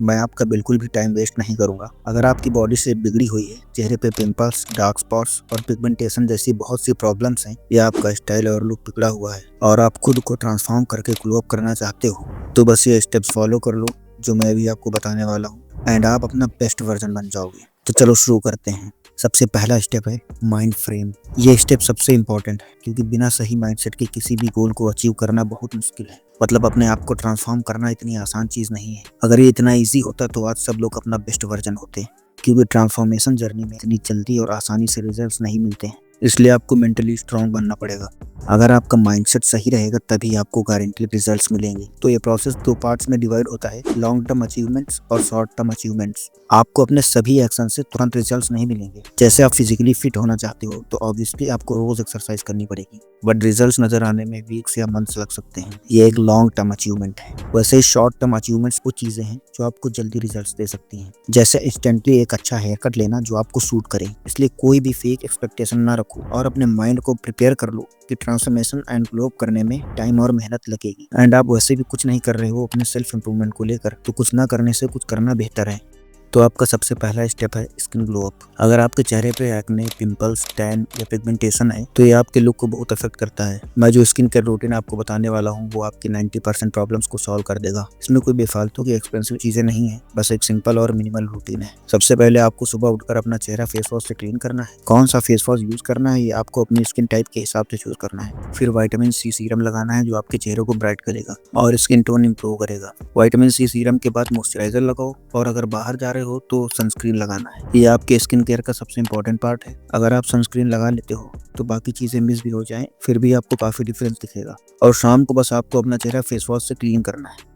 मैं आपका बिल्कुल भी टाइम वेस्ट नहीं करूंगा। अगर आपकी बॉडी शेप बिगड़ी हुई है, चेहरे पे पिंपल्स, डार्क स्पॉट्स और पिगमेंटेशन जैसी बहुत सी प्रॉब्लम्स हैं, या आपका स्टाइल और लुक बिगड़ा हुआ है और आप खुद को ट्रांसफॉर्म करके ग्लो अप करना चाहते हो, तो बस ये स्टेप्स फॉलो कर लो जो मैं भी आपको बताने वाला हूँ एंड आप अपना बेस्ट वर्जन बन जाओगे। तो चलो शुरू करते हैं। सबसे पहला स्टेप है माइंड फ्रेम। ये स्टेप सबसे इम्पोर्टेंट है क्योंकि बिना सही माइंडसेट के किसी भी गोल को अचीव करना बहुत मुश्किल है। मतलब अपने आप को ट्रांसफॉर्म करना इतनी आसान चीज़ नहीं है। अगर ये इतना इजी होता तो आज सब लोग अपना बेस्ट वर्जन होते। क्योंकि ट्रांसफॉर्मेशन जर्नी में इतनी जल्दी और आसानी से रिजल्ट्स नहीं मिलते हैं, इसलिए आपको मेंटली स्ट्रांग बनना पड़ेगा। अगर आपका माइंडसेट सही रहेगा तभी आपको गारंटी रिजल्ट्स मिलेंगे। तो ये प्रोसेस दो पार्ट्स में डिवाइड होता है, लॉन्ग टर्म अचीवमेंट्स और शॉर्ट टर्म अचीवमेंट्स। आपको अपने सभी एक्शन से तुरंत रिजल्ट्स नहीं मिलेंगे। जैसे आप फिजिकली फिट होना चाहते हो तो ऑब्वियसली आपको रोज एक्सरसाइज करनी पड़ेगी, बट रिजल्ट्स नजर आने में वीक्स या मंथ्स लग सकते हैं। ये एक लॉन्ग टर्म अचीवमेंट है। वैसे ही शॉर्ट टर्म अचीवमेंट्स वो चीजें हैं जो आपको जल्दी रिजल्ट्स दे सकती हैं, जैसे इंस्टेंटली एक अच्छा हेयर कट लेना जो आपको सूट करे। इसलिए कोई भी फेक एक्सपेक्टेशन ना रखो और अपने माइंड को प्रिपेयर कर लो कि ट्रांसफॉर्मेशन एंड ग्लो अप करने में टाइम और मेहनत लगेगी। एंड आप वैसे भी कुछ नहीं कर रहे हो अपने सेल्फ इंप्रूवमेंट को लेकर, तो कुछ ना करने से कुछ करना बेहतर है। तो आपका सबसे पहला स्टेप है स्किन ग्लो अप। अगर आपके चेहरे पे एक्ने, पिंपल्स, टैन या पिगमेंटेशन है तो ये आपके लुक को बहुत अफेक्ट करता है। मैं जो स्किन केयर रूटीन आपको बताने वाला हूँ वो आपकी 90% प्रॉब्लम्स को सॉल्व कर देगा। इसमें कोई बेफालतू की एक्सपेंसिव चीजें नहीं है, बस एक सिंपल और मिनिमल रूटीन है। सबसे पहले आपको सुबह उठकर अपना चेहरा फेस वॉश से क्लीन करना है। कौन सा फेस वॉश यूज करना है ये आपको अपनी स्किन टाइप के हिसाब से चूज करना है। फिर विटामिन सी सीरम लगाना है जो आपके चेहरे को ब्राइट करेगा और स्किन टोन इंप्रूव करेगा। विटामिन सी सीरम के बाद मॉइस्चराइजर लगाओ और अगर बाहर जा रहे हो तो सनस्क्रीन लगाना है। ये आपके स्किन केयर का सबसे इंपॉर्टेंट पार्ट है। अगर आप सनस्क्रीन लगा लेते हो तो बाकी चीजें मिस भी हो जाएं फिर भी आपको काफी डिफरेंस दिखेगा। और शाम को बस आपको अपना चेहरा फेस वॉश से क्लीन करना है।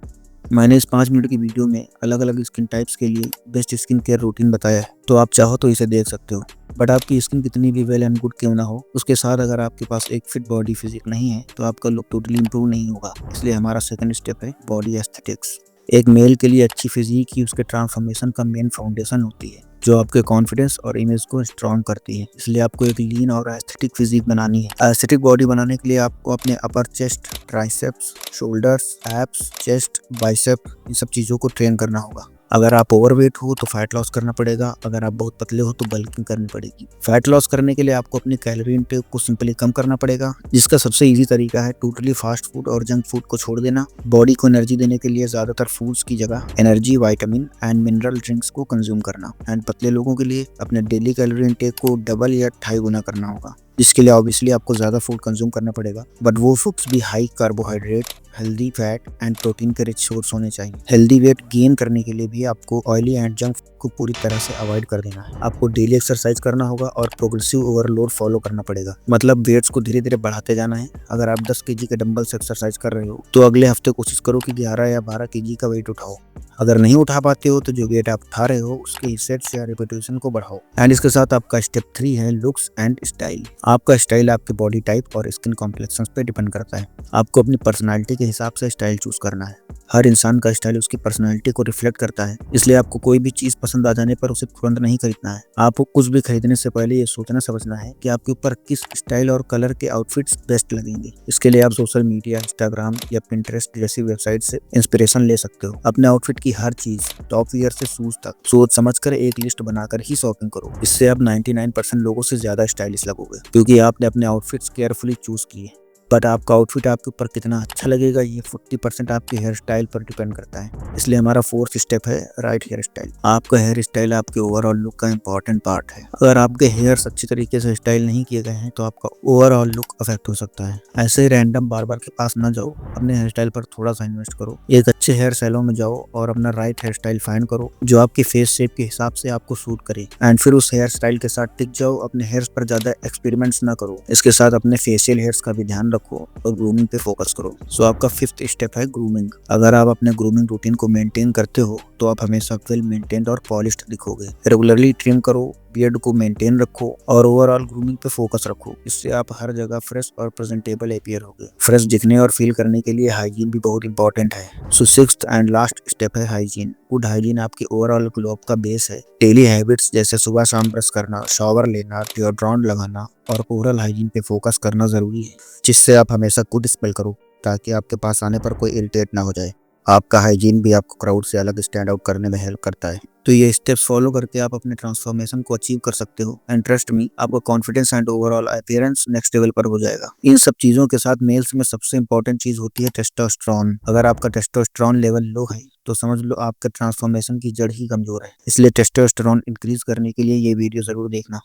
मैंने इस 5 मिनट की वीडियो में अलग अलग स्किन टाइप्स के लिए बेस्ट स्किन केयर रूटीन बताया है, तो आप चाहो तो इसे देख सकते हो। बट आपकी स्किन कितनी भी वेल एंड गुड क्यों ना हो, उसके साथ अगर आपके पास एक फिट बॉडी फिजिक नहीं है तो आपका लुक टोटली इंप्रूव नहीं होगा। इसलिए हमारा सेकंड स्टेप है बॉडी एस्थेटिक्स। एक मेल के लिए अच्छी फिजिक ही उसके ट्रांसफॉर्मेशन का मेन फाउंडेशन होती है, जो आपके कॉन्फिडेंस और इमेज को स्ट्रॉन्ग करती है। इसलिए आपको एक लीन और एस्थेटिक फिजिक बनानी है। एस्थेटिक बॉडी बनाने के लिए आपको अपने upper chest, triceps, shoulders, abs, chest, bicep, इन सब चीज़ों को ट्रेन करना होगा। अगर आप ओवरवेट हो तो फैट लॉस करना पड़ेगा, अगर आप बहुत पतले हो तो बल्किंग करनी पड़ेगी। फैट लॉस करने के लिए आपको अपनी कैलोरी इनटेक को सिंपली कम करना पड़ेगा, जिसका सबसे इजी तरीका है टोटली फास्ट फूड और जंक फूड को छोड़ देना। बॉडी को एनर्जी देने के लिए ज्यादातर फूड्स की जगह energy, vitamin and mineral drinks को कंज्यूम करना। एंड पतले लोगों के लिए अपने डेली कैलोरी इनटेक को डबल या 2.5 गुना करना होगा, जिसके लिए ऑब्वियसली आपको ज्यादा फूड कंज्यूम करना पड़ेगा, बट वो फूड्स भी high carbohydrate, healthy fat and protein के रिच सोर्स होने चाहिए। हेल्दी वेट गेन करने के लिए भी आपको ऑयली एंड जंक को पूरी तरह से अवॉइड कर देना है। आपको डेली एक्सरसाइज करना होगा और प्रोग्रेसिव ओवरलोड फॉलो करना पड़ेगा। मतलब वेट्स को धीरे धीरे बढ़ाते जाना है। अगर आप 10 केजी के डंबल से एक्सरसाइज कर रहे हो तो अगले हफ्ते कोशिश करो कि 11 या 12 केजी का वेट उठाओ। अगर नहीं उठा पाते हो तो जो वेट आप उठा रहे हो उसके सेट्स या रिपीटेशन को बढ़ाओ। एंड इसके साथ आपका स्टेप 3 है लुक्स एंड स्टाइल। आपका स्टाइल आपके बॉडी टाइप और स्किन कॉम्प्लेक्शन पे डिपेंड करता है। आपको अपनी पर्सनालिटी के हिसाब से स्टाइल चूज करना है। हर इंसान का स्टाइल उसकी पर्सनालिटी को रिफ्लेक्ट करता है, इसलिए आपको कोई भी चीज पसंद आ जाने पर उसे तुरंत नहीं खरीदना है। आपको कुछ भी खरीदने से पहले ये सोचना समझना है कि आपके ऊपर किस स्टाइल और कलर के आउटफिट्स बेस्ट लगेंगे। इसके लिए आप सोशल मीडिया, इंस्टाग्राम या पिंटरेस्ट जैसी वेबसाइट से इंस्पिरेशन ले सकते हो। अपने आउटफिट की हर चीज, टॉप वियर से शूज तक, सोच समझकर एक लिस्ट बनाकर ही शॉपिंग करो। इससे आप 99% लोगों से ज्यादा स्टाइलिश लगोगे, क्योंकि आपने अपने आउटफिट्स केयरफुली चूज किए। बट आपका आउटफिट आपके ऊपर कितना अच्छा लगेगा ये 40% आपके हेयर स्टाइल पर डिपेंड करता है। इसलिए हमारा फोर्थ स्टेप है राइट हेयर स्टाइल। आपका हेयर स्टाइल आपके ओवरऑल लुक का इंपॉर्टेंट पार्ट है। अगर आपके हेयर्स अच्छी तरीके से स्टाइल नहीं किए गए हैं तो आपका ओवरऑल लुक अफेक्ट हो सकता है। ऐसे ही रैंडम बार्बर के पास ना जाओ, अपने हेयर स्टाइल पर थोड़ा सा इन्वेस्ट करो। एक अच्छे हेयर सैलून में जाओ और अपना राइट हेयर स्टाइल फाइंड करो जो आपकी फेस शेप के हिसाब से आपको सूट करे। एंड फिर उस हेयर स्टाइल के साथ टिक जाओ। अपने हेयर्स पर ज्यादा एक्सपेरिमेंट्स ना करो। इसके साथ अपने फेशियल हेयर्स का भी ध्यान रखो और ग्रूमिंग पे फोकस करो। सो आपका फिफ्थ स्टेप है ग्रूमिंग। अगर आप अपने ग्रूमिंग रूटीन को मेंटेन करते हो तो आप हमेशा वेल मेंटेन्ड और पॉलिश्ड दिखोगे। रेगुलरली ट्रिम करो, बियर्ड को मेंटेन रखो और ओवरऑल ग्रूमिंग पे फोकस रखो। इससे आप हर जगह फ्रेश और प्रेजेंटेबल अपीयर होगे। फ्रेश दिखने और फील करने के लिए हाइजीन भी बहुत इंपॉर्टेंट है। सो सिक्स्थ एंड लास्ट स्टेप है हाइजीन। गुड हाइजीन आपकी ओवरऑल ग्लो अप का बेस है। डेली हैबिट्स जैसे सुबह शाम ब्रश करना, शावर लेना, डिओड्रेंट लगाना और ओरल हाइजीन पे फोकस करना जरूरी है, जिससे आप हमेशा गुड स्मेल करो ताकि आपके पास आने पर कोई इरिटेट ना हो जाए। आपका हाइजीन भी आपको क्राउड से अलग स्टैंड आउट करने में हेल्प करता है। तो ये स्टेप्स फॉलो करके आप अपने ट्रांसफॉर्मेशन को अचीव कर सकते हो एंड ट्रस्ट मी, आपका confidence and overall appearance next level पर हो जाएगा। इन सब चीजों के साथ मेल्स में सबसे इंपॉर्टेंट चीज होती है टेस्टोस्टेरोन। अगर आपका टेस्टोस्टेरोन लेवल लो है तो समझ लो आपका ट्रांसफॉर्मेशन की जड़ ही कमजोर है। इसलिए टेस्टोस्टेरोन इंक्रीज करने के लिए ये वीडियो जरूर देखना।